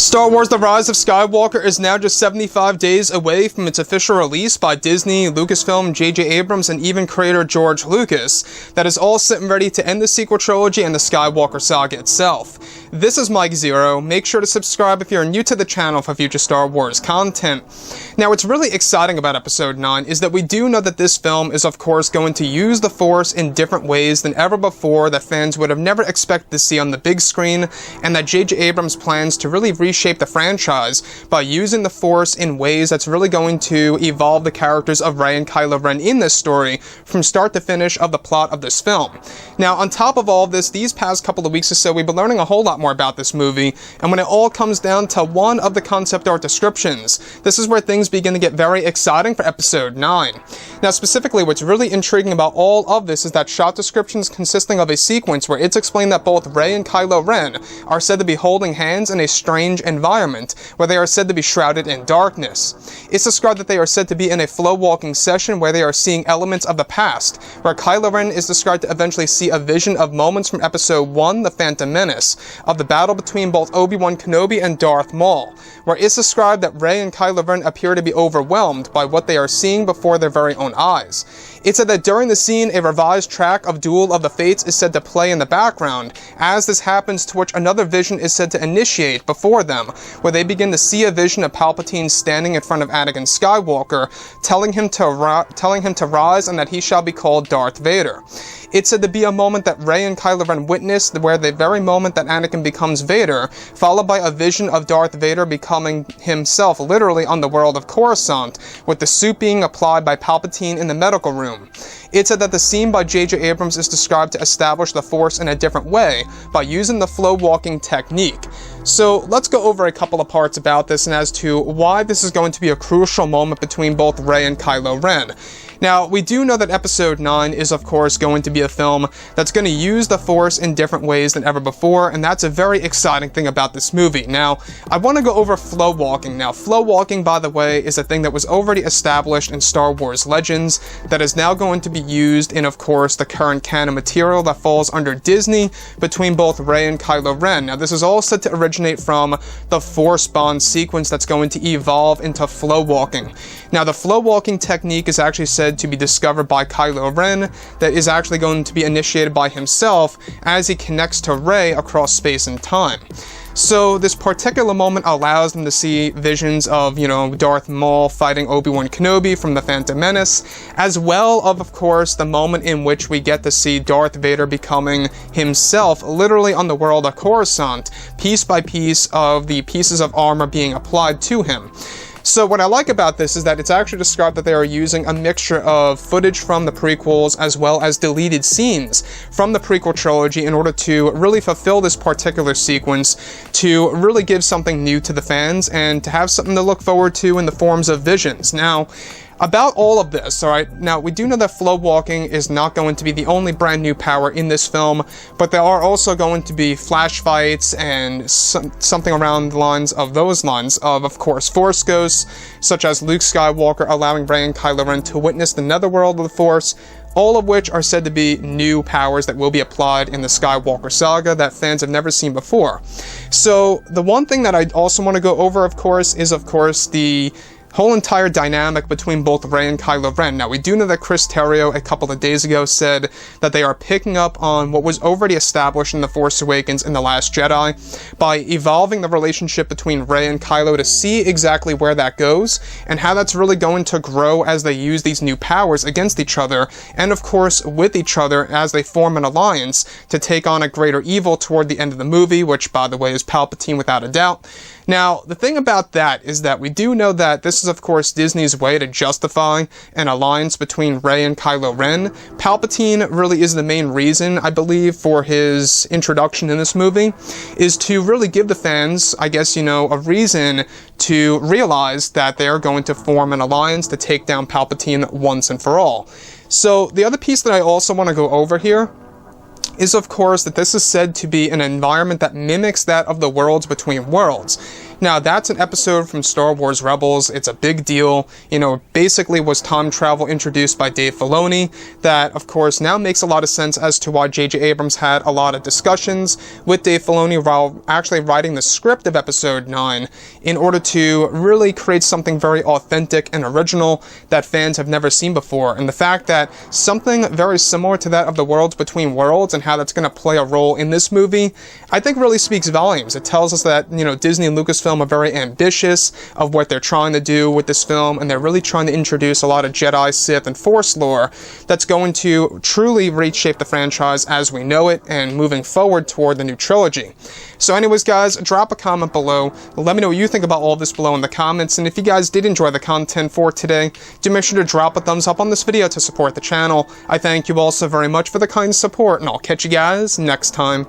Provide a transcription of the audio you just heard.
Star Wars The Rise of Skywalker is now just 75 days away from its official release by Disney, Lucasfilm, J.J. Abrams, and even creator George Lucas, that is all set and ready to end the sequel trilogy and the Skywalker saga itself. This is Mike Zero. Make sure to subscribe if you're new to the channel for future Star Wars content. Now, what's really exciting about Episode 9 is that we do know that this film is, of course, going to use the Force in different ways than ever before that fans would have never expected to see on the big screen, and that J.J. Abrams plans to really reshape the franchise by using the Force in ways that's really going to evolve the characters of Rey and Kylo Ren in this story from start to finish of the plot of this film. Now, on top of all of this, these past couple of weeks or so, we've been learning a whole lot more about this movie, and when it all comes down to one of the concept art descriptions, this is where things begin to get very exciting for Episode 9. Now, specifically, what's really intriguing about all of this is that shot descriptions consisting of a sequence where it's explained that both Rey and Kylo Ren are said to be holding hands in a strange environment where they are said to be shrouded in darkness. It's described that they are said to be in a flow walking session where they are seeing elements of the past, where Kylo Ren is described to eventually see a vision of moments from Episode 1, The Phantom Menace, of the battle between both Obi-Wan Kenobi and Darth Maul, where it's described that Rey and Kylo Ren appear to be overwhelmed by what they are seeing before their very own eyes. It's said that during the scene, a revised track of Duel of the Fates is said to play in the background, as this happens, to which another vision is said to initiate before them, where they begin to see a vision of Palpatine standing in front of Anakin Skywalker, telling him to rise and that he shall be called Darth Vader. It's said to be a moment that Rey and Kylo Ren witnessed, where the very moment that Anakin becomes Vader, followed by a vision of Darth Vader becoming himself literally on the world of Coruscant, with the suit being applied by Palpatine in the medical room. It's said that the scene by J.J. Abrams is described to establish the Force in a different way, by using the flow walking technique. So let's go over a couple of parts about this and as to why this is going to be a crucial moment between both Rey and Kylo Ren. Now, we do know that Episode 9 is, of course, going to be a film that's going to use the Force in different ways than ever before, and that's a very exciting thing about this movie. Now, I want to go over flow walking. Now, flow walking, by the way, is a thing that was already established in Star Wars Legends that is now going to be used in, of course, the current canon material that falls under Disney between both Rey and Kylo Ren. Now, this is all said to originate from the Force Bond sequence that's going to evolve into flow walking. Now, the flow walking technique is actually said to be discovered by Kylo Ren, that is actually going to be initiated by himself as he connects to Rey across space and time. So this particular moment allows them to see visions of, Darth Maul fighting Obi-Wan Kenobi from The Phantom Menace, as well of course, the moment in which we get to see Darth Vader becoming himself literally on the world of Coruscant, piece by piece of the pieces of armor being applied to him. So what I like about this is that it's actually described that they are using a mixture of footage from the prequels as well as deleted scenes from the prequel trilogy in order to really fulfill this particular sequence, to really give something new to the fans and to have something to look forward to in the forms of visions. Now, about all of this, alright, now we do know that flow walking is not going to be the only brand new power in this film, but there are also going to be flash fights and something around the lines of those lines of course, Force ghosts, such as Luke Skywalker allowing Rey and Kylo Ren to witness the netherworld of the Force, all of which are said to be new powers that will be applied in the Skywalker saga that fans have never seen before. So, the one thing that I also want to go over, of course, is, the whole entire dynamic between both Rey and Kylo Ren. Now, we do know that Chris Terrio a couple of days ago said that they are picking up on what was already established in The Force Awakens and The Last Jedi by evolving the relationship between Rey and Kylo to see exactly where that goes and how that's really going to grow as they use these new powers against each other and, of course, with each other as they form an alliance to take on a greater evil toward the end of the movie, which, by the way, is Palpatine without a doubt. Now, the thing about that is that we do know that this is, of course, Disney's way to justify an alliance between Rey and Kylo Ren. Palpatine really is the main reason, I believe, for his introduction in this movie, is to really give the fans, I guess, a reason to realize that they're going to form an alliance to take down Palpatine once and for all. So, the other piece that I also want to go over here is, of course, that this is said to be an environment that mimics that of the Worlds Between Worlds. Now, that's an episode from Star Wars Rebels. It's a big deal. You know, basically was time travel introduced by Dave Filoni. That, of course, now makes a lot of sense as to why J.J. Abrams had a lot of discussions with Dave Filoni while actually writing the script of Episode 9 in order to really create something very authentic and original that fans have never seen before. And the fact that something very similar to that of the Worlds Between Worlds and how that's going to play a role in this movie, I think really speaks volumes. It tells us that, you know, Disney and Lucasfilm are very ambitious of what they're trying to do with this film, and they're really trying to introduce a lot of Jedi, Sith, and Force lore that's going to truly reshape the franchise as we know it and moving forward toward the new trilogy. So anyways, guys, drop a comment below. Let me know what you think about all this below in the comments, and if you guys did enjoy the content for today, do make sure to drop a thumbs up on this video to support the channel. I thank you all so very much for the kind support, and I'll catch you guys next time.